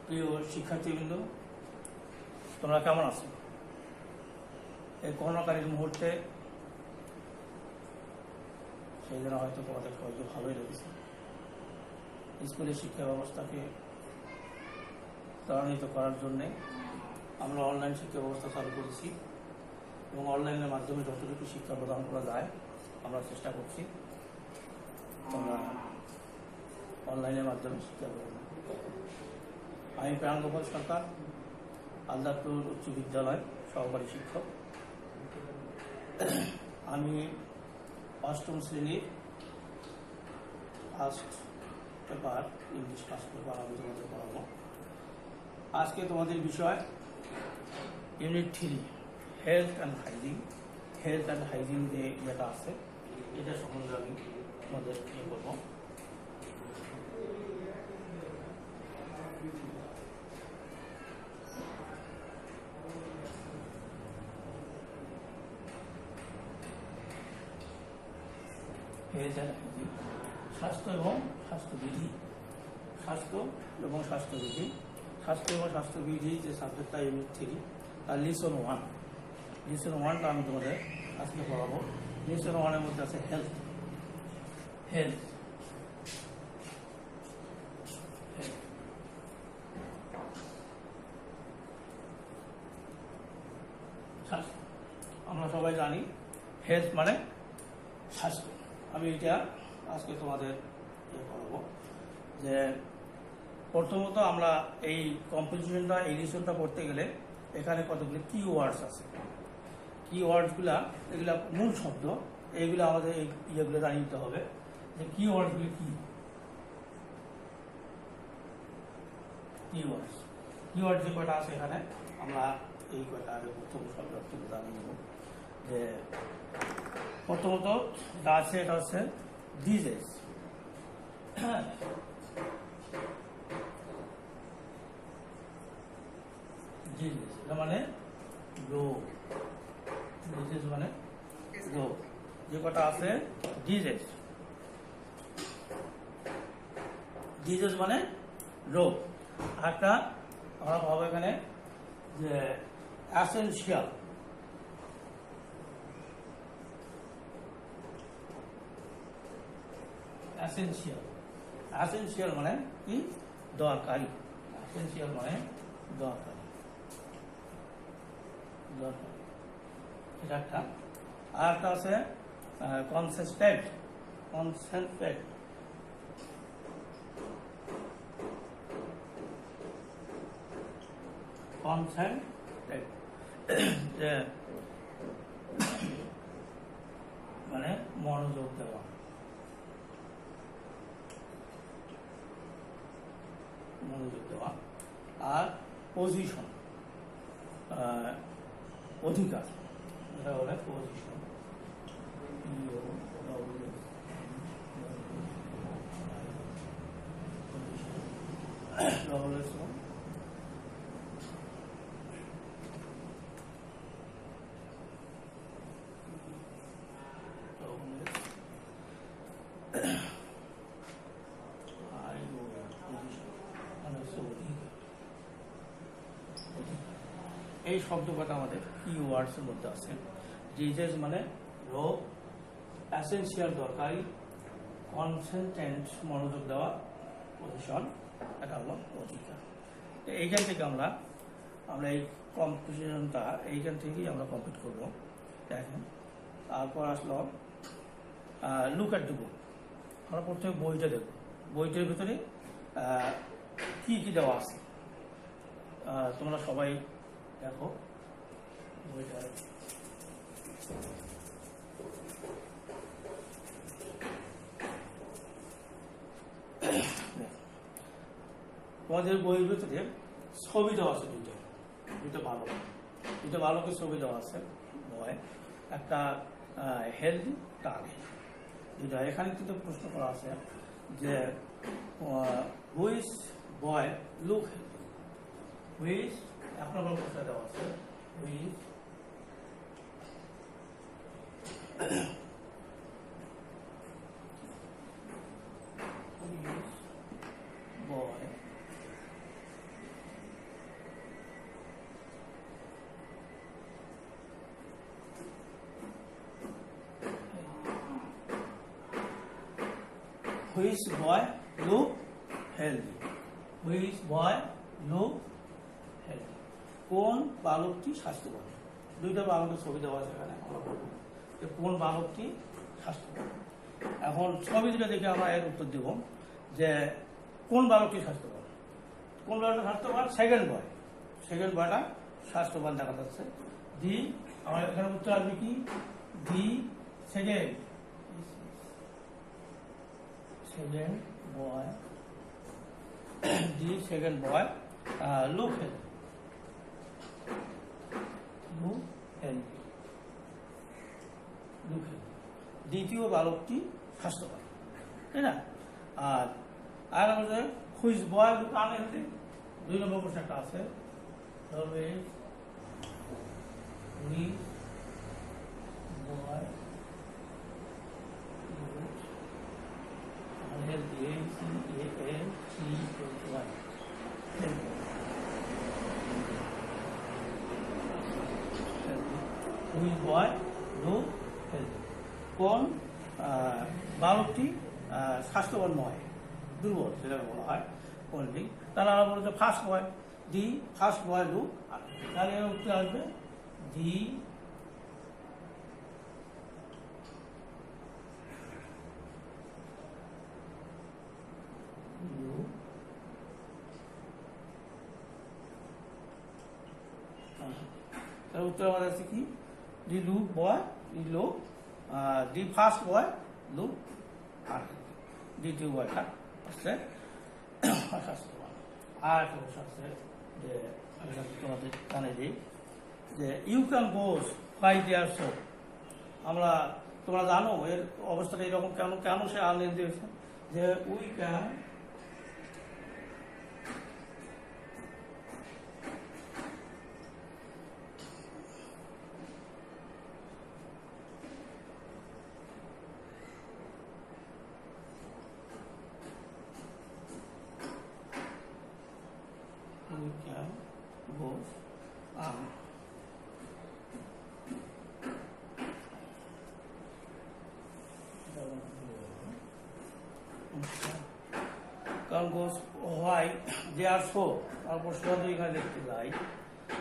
প্রিয় শিক্ষার্থীবৃন্দ, তোমরা কেমন আছো? এই করোনাকালীন মুহূর্তে সেই জন্য হয়তো তোমাদের সবাইকে ভালোই লেগেছে। স্কুলের শিক্ষা ব্যবস্থাকে ত্বরান্বিত করার জন্যে আমরা অনলাইন শিক্ষা ব্যবস্থা চালু করেছি এবং অনলাইনের মাধ্যমে যতটুকু শিক্ষা প্রদান করা যায় আমরা চেষ্টা করছি। তোমরা অনলাইনের মাধ্যমে শিক্ষা প্রদান। আমি প্রাণগোপাল সরকার, আলদারপুর উচ্চ বিদ্যালয় সহকারী শিক্ষক। আমি অষ্টম শ্রেণীর first paper English first paper আমি তোমাদের পড়াবো। আজকে তোমাদের বিষয় unit 3 health and hygiene. Health and hygiene যে যেটা আছে এটা সম্বন্ধে আমি তোমাদের ইয়ে করবো। স্বাস্থ্য এবং স্বাস্থ্যবিধি, স্বাস্থ্য এবং স্বাস্থ্যবিধি, স্বাস্থ্য এবং স্বাস্থ্যবিধি যে সাবজেক্টটা ইউনিট 3 তার লিসন 1। লিসন 1টা আমি তোমাদের আজকে পড়াবো। লিসন 1-এর মধ্যে আছে হেলথ। হেলথ আমরা সবাই জানি হেলথ মানে স্বাস্থ্য। আমি এটা আজকে তোমাদের পড়াবো যে প্রথমত আমরা এই কম্পোজিশনটা এডিশনটা পড়তে গেলে এখানে কতগুলি কি ওয়ার্ডস আছে। কি ওয়ার্ডসগুলা এগুলা মূল শব্দ, এইগুলো আমাদের এই ইয়েগুলো জানিয়ে নিতে হবে যে কি ওয়ার্ডসগুলি কি। কিওয়ার্ডস কিওয়ার্ড যে কয়টা আছে এখানে আমরা এই কয়টা আগে প্রথম শব্দ জানিয়ে নেব। যে প্রথমত যা আছে এটা হচ্ছে ডিজিজ। ডিজিজ এটা মানে রোগ। ডিজিজ মানে রোগ। যে কটা আছে ডিজিজ, ডিজিজ মানে রোগ। একটা আমরা ভাবো এখানে যে অ্যাসেনশিয়াল। অ্যাসেনশিয়াল অ্যাসেনশিয়াল মানে কি? দরকারি। অ্যাসেনশিয়াল মানে দরকারি, দরকারি। এটা একটা। আর একটা আছে কনসেন্ট্রেট। কনসেন্ট্রেট কনসেন্ট্রেট মানে মনোযোগ দেওয়া। মনোযোগ দেওয়া। আর পজিশন অধিকার, এটা বলে পজিশন। এই শব্দ কটা আমাদের কি ওয়ার্ডস এর মধ্যে আছে। ডিজিজ মানে রোগ, অ্যাসেনশিয়াল দরকারি, কনসেন্ট্রেট মনোযোগ দেওয়া, পজিশন এটা হলো অধিকার। এইখান থেকে আমরা এই কম্পোজিশনটা এইখান থেকেই আমরা কমপ্লিট করবো। দেখেন তারপর আসলো লুক অ্যাট দ্য বুক। আমরা প্রথমে বইটা দেখব। বইটার ভিতরে কি কি দেওয়া আছে তোমরা সবাই দেখো। বইটা তোমাদের বইয়ের ভিতরে ছবি দেওয়া আছে দুইটা ভালো, দুইটা ভালোকে ছবি দেওয়া আছে। বয় একটা হেলদি টার্গেট দুইটা। এখানে কিন্তু প্রশ্ন করা আছে যে which boy look healthy. Which এক নম্বর প্রশ্ন দেওয়া আছে which boy which boy look healthy, which boy look healthy, কোন বালকটি স্বাস্থ্যবান। দুইটা বালকের ছবি দেওয়া আছে এখানে, আমরা বলবো যে কোন বালকটি স্বাস্থ্যবান। এখন ছবি দুটো দেখে আমরা এর উত্তর দেব যে কোন বালকটি স্বাস্থ্যবান। কোন বালকটা স্বাস্থ্যবান? সেকেন্ড বয়টা স্বাস্থ্যবান দেখা যাচ্ছে। দি, আমার এখানে উত্তর আসবে কি? The second boy, the second boy look healthy, দ্বিতীয় বালকটি স্বাস্থ্যবান, তাই না? আর আমাদের হুইচ বয় লুক আনহেলদি, 2 নম্বর প্রশ্ন একটা আছে, তবে which boy unhealthy, ACALTY, which boy look healthy, কোন বালকটি স্বাস্থ্যবান নয়, দুর্বল, যেটাকে বলা হয় কোনটি। তাহলে আমরা বলতে ফার্স্ট বয়, দি ফার্স্ট বয় লুক, তাহলে এর উত্তর আসবে দি তার উত্তর আমাদের আছে কি? The look boy look, the first boy look আর দ্বিতীয় বয়টা হচ্ছে স্বাস্থ্যবান। আর একটা বছর আছে যে তোমাদের জানে দিই যে you can guess why they're so. তোমরা জানো এর অবস্থাটা এরকম কেন সে আনহেলদি হয়েছে, যে উই ক্যান go কারণ গোস হোয়াই দে আর সো, আর প্রশ্ন এখানে দেখতে যাই,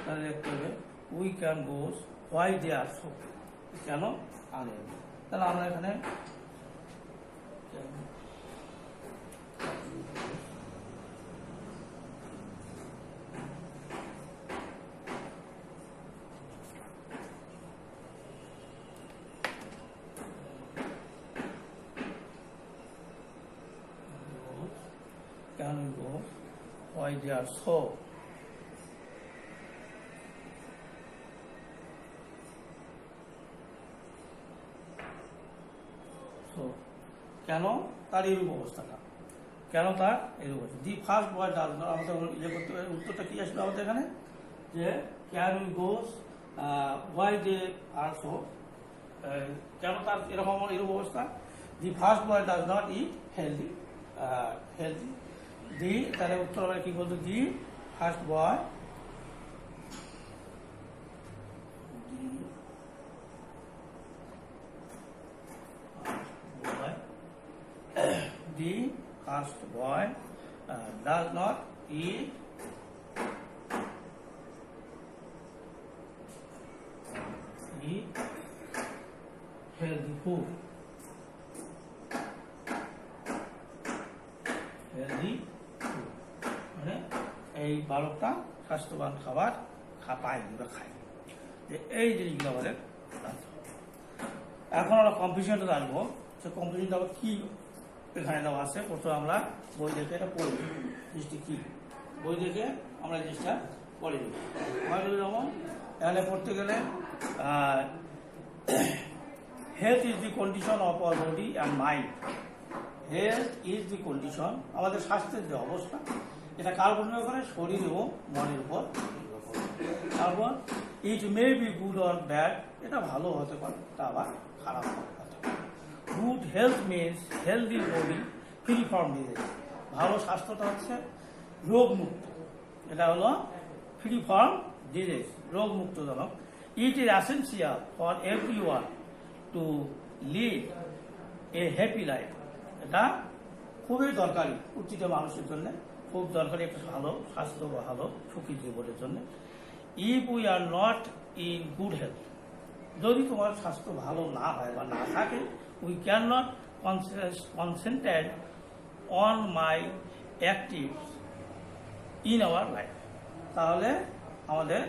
তাহলে দেখতে হবে we can guess why they are so, কেন আনহেলদি। তাহলে আমরা এখানে can we go why they are so, কেন তার এরূপ অবস্থাটা, কেন তার এরূপ অবস্থা। The first boy does not, আমাদের ইয়ে করতে হবে, উত্তরটা কি আসবে আমাদের এখানে, যে can we guess why they are so, কেন তার এরূপ অবস্থা। The first boy does not eat healthy, the, তাহলে উত্তর আমরা কি বলতো, the first boy does not eat healthy food, মানে এই বালকটা স্বাস্থ্যবান খাবার পায়নি বা খায়নি, এই জিনিসগুলো আমাদের জানতে হবে। এখন আমরা কম্পিটিশনটা জানবো, সে কম্পিটিশনটা আবার কি এখানে দেওয়া আছে। প্রথমে আমরা বই দেখে এটা পড়ব, জিনিসটি কি, বই দেখে আমরা জিনিসটা পড়ে দেবো। যেমন এখানে পড়তে গেলে health is the condition of our body and mind, health is the condition, আমাদের স্বাস্থ্যের যে অবস্থা, এটা কার উপর নির্ভর করে, শরীর এবং মনের উপর নির্ভর করে। তারপর it may be good or bad, এটা ভালো হতে পারে, তা আবার খারাপ হতে পারে। Good health means healthy body free from disease, ভালো স্বাস্থ্যটা হচ্ছে রোগমুক্ত, এটা হলো ফ্রি ফ্রম ডিজিজ, রোগমুক্তজনক। It is essential for everyone to lead a happy life, এটা খুবই দরকারি প্রতিটা মানুষের জন্য, খুব দরকারি একটা ভালো স্বাস্থ্য বা ভালো সুখী জীবনের জন্য। If we are not in good health, যদি তোমার স্বাস্থ্য ভালো না হয় বা না থাকে, we can not concentrate on my actives in our life, তাহলে আমাদের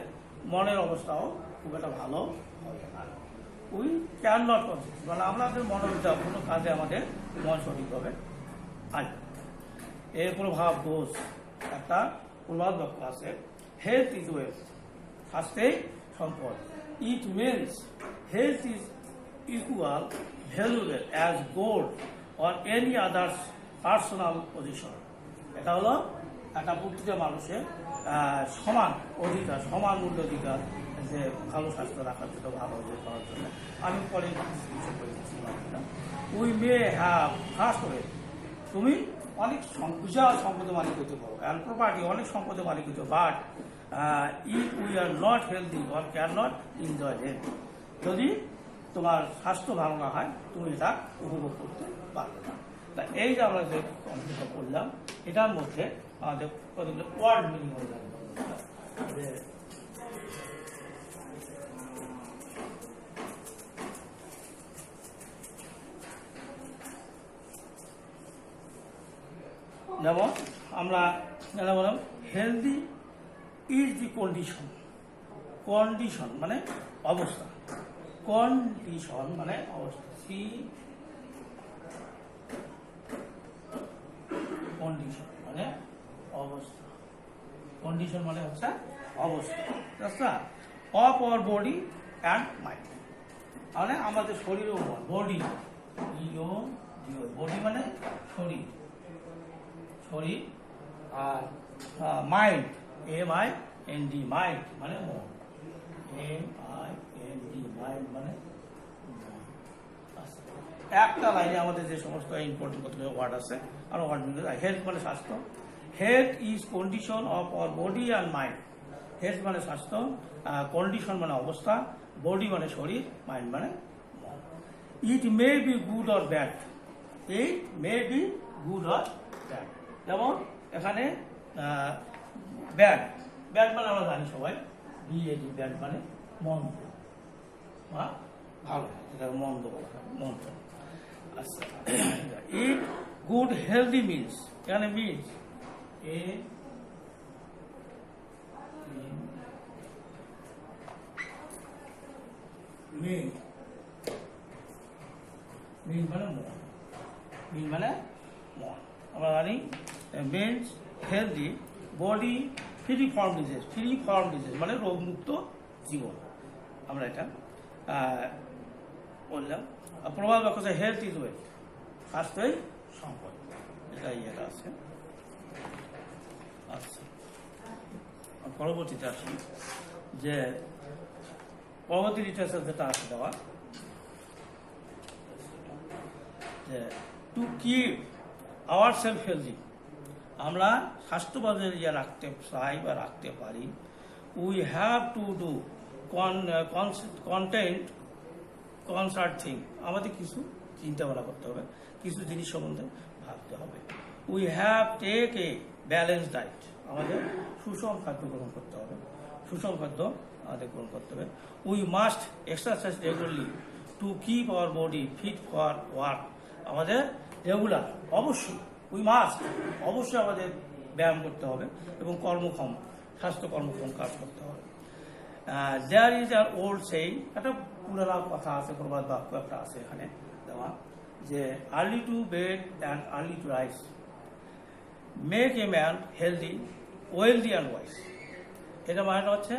মনের অবস্থাও খুব একটা ভালো হবে না। উই ক্যান নট কনসেন্ট্রেট, মানে আমাদের মনোযোগ কোনো কাজে আমাদের মন সঠিকভাবে আসবে। এর প্রভাব দোষ, একটা প্রভাব বাক্য আছে, হেলথ ইজ ওয়েলথ, স্বাস্থ্যেই সম্পদ। It means health is equal valuable as gold or any others personal position. এটা হলো একটা প্রতিটা মানুষের সমান অধিকার, সমান মূল্য অধিকার, যে ভালো স্বাস্থ্য রাখার জন্য, ভালো করার জন্য। আমি পরে we may have first way, তুমি অনেক বিশাল সম্পদের মালিক হতে পারো, অ্যান্ড প্রপার্টি, অনেক সম্পদের মালিক হতে, but if we are not healthy or can not enjoy health, যদি তোমার স্বাস্থ্য ভালো না হয় তুমি এটা উপভোগ করতে পারবে না। তা এই যে আমরা যে কম্পিউটার করলাম, এটার মধ্যে আমাদের কতগুলো ওয়ার্ড মিনিং হয়ে যাবে। যেমন আমরা বললাম healthy is the condition, condition মানে অবস্থা, কন্ডিশন মানে অবস্থা, কন্ডিশন মানে অবস্থা, কন্ডিশন মানে হচ্ছে অবস্থা of our body and mind, মানে আমাদের শরীর ও মন, বডি, বডি মানে শরীর, শরীর, আর মাইন্ড, MIND, মাইন্ড মানে মন, MIND, মাইন্ড মানে একটা লাইনে আমাদের যে সমস্ত ইম্পর্টেন্ট কতগুলো ওয়ার্ড আছে আর ওয়ার্ড মিলে যায়। হেলথ মানে স্বাস্থ্য, health is condition of our body and mind, health মানে স্বাস্থ্য, কন্ডিশন মানে অবস্থা, বডি মানে শরীর, মাইন্ড মানে মন। It may be good or bad, it may be good or bad. যেমন এখানে ব্যাড, ব্যাড মানে আমরা জানি সবাই, BAD, ব্যাড মানে মন্দ বা ভালো, এটা মন্দ বলা হয়, মন্দ। আচ্ছা, ইট গুড হেলদি মিনস, এখানে মিনস মিন মানে মন, মিন মানে মন। আমরা জানি means healthy body free form disease, free form disease মানে রোগমুক্ত জীবন, আমরা এটা বললাম। প্রবাদ বাক্য আছে হেলথ ইজ ওয়েলথ, স্বাস্থ্যই সম্পদ, এটা আছে। আচ্ছা, পরবর্তীতে আসি যে পরবর্তী লিটারেচার যেটা আছে দেওয়া, যে two keep our self healthy, আমরা স্বাস্থ্যবাদী রাখতে চাই বা রাখতে পারি, we have to do content concert thing, আমাদের কিছু চিন্তা ভাবনা করতে হবে, কিছু জিনিস সম্বন্ধে ভাবতে হবে। We have take a balance diet, আমাদের সুষম খাদ্য গ্রহণ করতে হবে, সুষম খাদ্য আমাদের গ্রহণ করতে হবে। We must exercise regularly to keep our body fit for work, আমাদের রেগুলার অবশ্যই, উই মাস্ট অবশ্যই আমাদের ব্যায়াম করতে হবে এবং কর্মক্ষম, স্বাস্থ্য কর্মক্ষম কাজ করতে হবে। দেয়ার ইজ আর ওল্ড সেই, একটা পুরানা কথা আছে, প্রবাদ বাক্য একটা আছে এখানে দেওয়া, যে early to bed and early two rice make a man healthy, wealthy and wise. এটা মানে হচ্ছে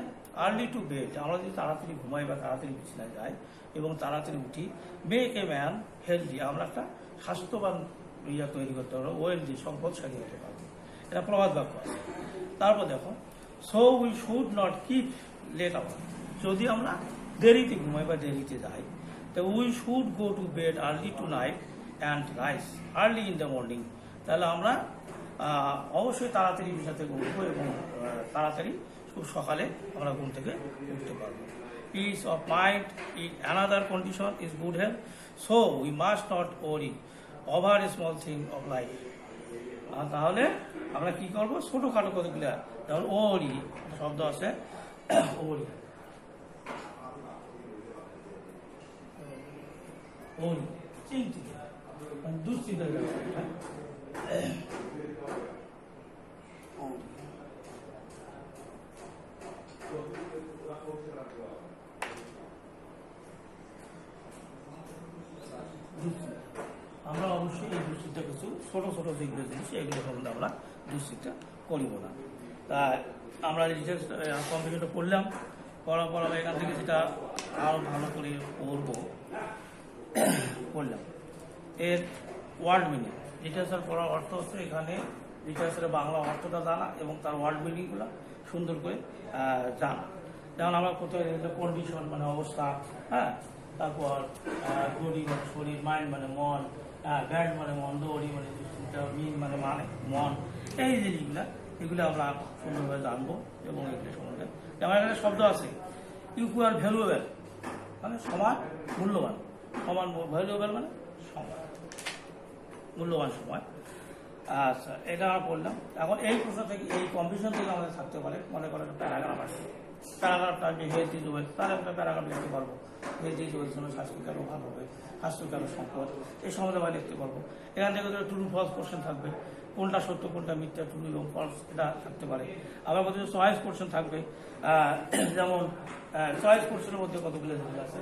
আর্লি টু বেড, আমরা যদি তাড়াতাড়ি ঘুমাই বা তাড়াতাড়ি বিছানায় যাই এবং তাড়াতাড়ি উঠি, মেক এ ম্যান হেলদি, আমরা একটা স্বাস্থ্যবান ইয়া তৈরি করতে পারবো, ওয়েলদি সম্পদশালী হতে পারবো, এটা প্রবাদ বাক্য আছে। তারপর দেখো, so we should not keep late hour, যদি আমরা দেরিতে ঘুমাই বা দেরিতে যাই, তো we should go to bed early tonight and rise early in the morning, তাহলে আমরা অবশ্যই তাড়াতাড়ি বিছানা থেকে উঠবো এবং তাড়াতাড়ি খুব সকালে আমরা ঘুম থেকে উঠতে পারবো। Piece of mind in another condition is good health, so we must not worry over a small thing of life, তাহলে আমরা কি করবো, ছোটখাটো কতগুলো, যেমন ওরি শব্দ আছে, ওরি ওরি চিন্তিত, দুশ্চিন্তা। আমরা অবশ্যই এই দুশ্চিন্তা কিছু ছোট ছোট যেগুলো জিনিস এগুলো সম্বন্ধে আমরা দুশ্চিন্তা করিব না। তাই আমরা ডিটেলস কম্পিউটার করলাম, করার পর আমরা এখান থেকে যেটা আরও ভালো করে করলাম এর ওয়ার্ড মিনিং। ডিটেলসের পড়ার অর্থ হচ্ছে এখানে ডিটেলসের বাংলা অর্থটা জানা এবং তার ওয়ার্ড মিনিংগুলো সুন্দর করে জানা। যেমন আমরা প্রথমে কন্ডিশন মানে অবস্থা, হ্যাঁ, তারপর বডি মানে শরীর, মাইন্ড মানে মন, ব্যাড মানে মন্দ, ওরি মানে মিন মানে মন, এই জিনিসগুলো এগুলো আমরা সুন্দরভাবে জানবো এবং এগুলো সম্বন্ধে। যেমন এখানে শব্দ আছে ইকুয়াল ভ্যালুয়েবল মানে সমান মূল্যবান, সমান ভ্যালুয়েবল মানে সমান মূল্যবান সময়। আচ্ছা, এটা আমরা পড়লাম। এখন এই প্রশ্ন থেকে, এই কম্পিটিশন থেকে আমাদের থাকতে পারে, মনে করেন একটা প্যারাগ্রাফ আছে, প্যারাগ্রাফটা যে হেলথ ইজ ওয়েলথ, তার একটা প্যারাগ্রাফ লিখতে পারবো। হেলথ ইজ ওয়েলথ জন্য স্বাস্থ্য কেন ভালো হবে, স্বাস্থ্য কেন সম্পদ, এই সম্বন্ধে আমরা লিখতে পারবো। এখান থেকে ট্রু ফলস কোশ্চেন থাকবে, কোনটা সত্য কোনটা মিথ্যা, ট্রু এবং ফলস এটা থাকতে পারে। আবার কত চয়েস কোশ্চেন থাকবে, যেমন চয়েস কোশ্চেনের মধ্যে কতগুলো যেগুলো আছে,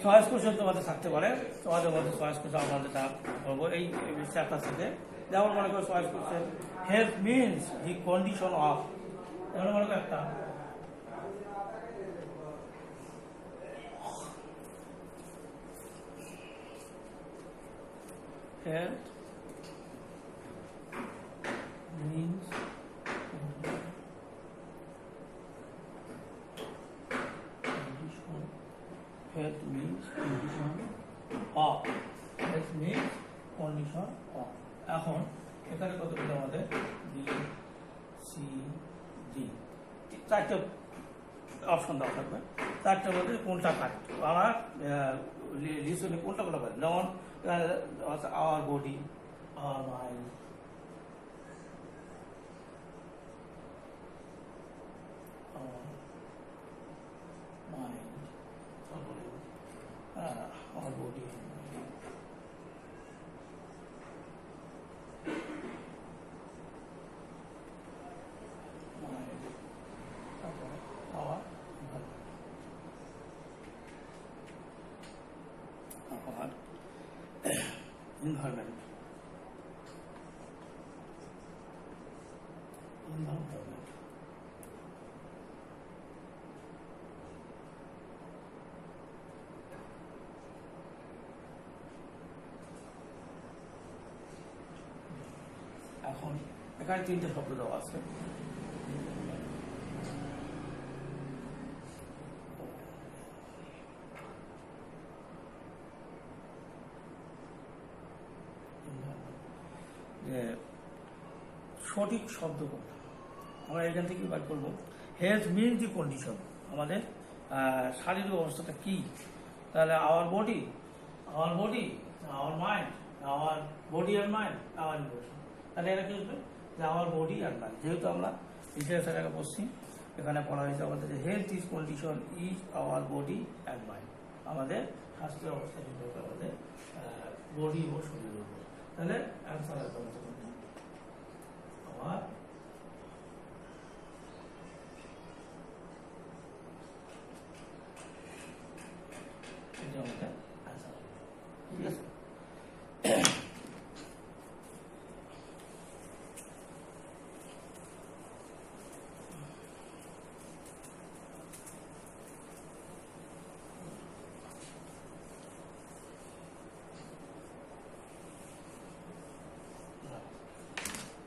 চয়েস কোশ্চেন তোমাদের থাকতে পারে। তোমাদের মধ্যে চয়েস কোশ্চেন আমরা যেটা করবো এই চ্যাপ্টার থেকে, যেমন মনে করো choice question health means the condition of, যেমন মনে করো একটা health means condition, health means condition of, health means condition of। এখন এখানে কতগুলো আমাদের বি সি ডি চারটে অপশন দেওয়া থাকবে, চারটের মধ্যে কোনটা কারেক্ট আমরা লিস্টে কোনটা বলা পারি। যেমন our body, our mind, our body, environment, এখন এখানে তিনটে শব্দ দেওয়া আছে, সঠিক শব্দ কোনটা আমরা এখান থেকে বার করবো। হেলথ মিনস দি কন্ডিশন, আমাদের শারীরিক অবস্থাটা কি, তাহলে our body, our mind, our body and mind, our emotion. তাহলে এটা কি হচ্ছে যে আওয়ার বডি অ্যান্ড মাইন্ড, যেহেতু আমরা ইতিহাসের আগে পড়ছি, এখানে পড়া হয়েছে আমাদের যে health is condition is our body and mind, আমাদের স্বাস্থ্যের অবস্থা কিন্তু আমাদের বডি ও শরীরের উপর। তাহলে অ্যান্সার আসবে আমার এটা আমাদের অ্যান্সার, ঠিক আছে।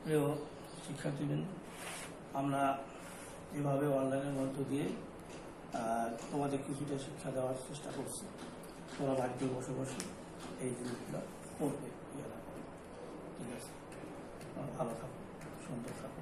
প্রিয় শিক্ষার্থীবৃন্দ, আমরা এভাবে অনলাইনের মধ্য দিয়ে তোমাদের কিছুটা শিক্ষা দেওয়ার চেষ্টা করছি। তোমরা বাড়িতে বসে বসে এই জিনিসগুলো করবে, ঠিক আছে। ভালো থাকো, সুন্দর থাকো।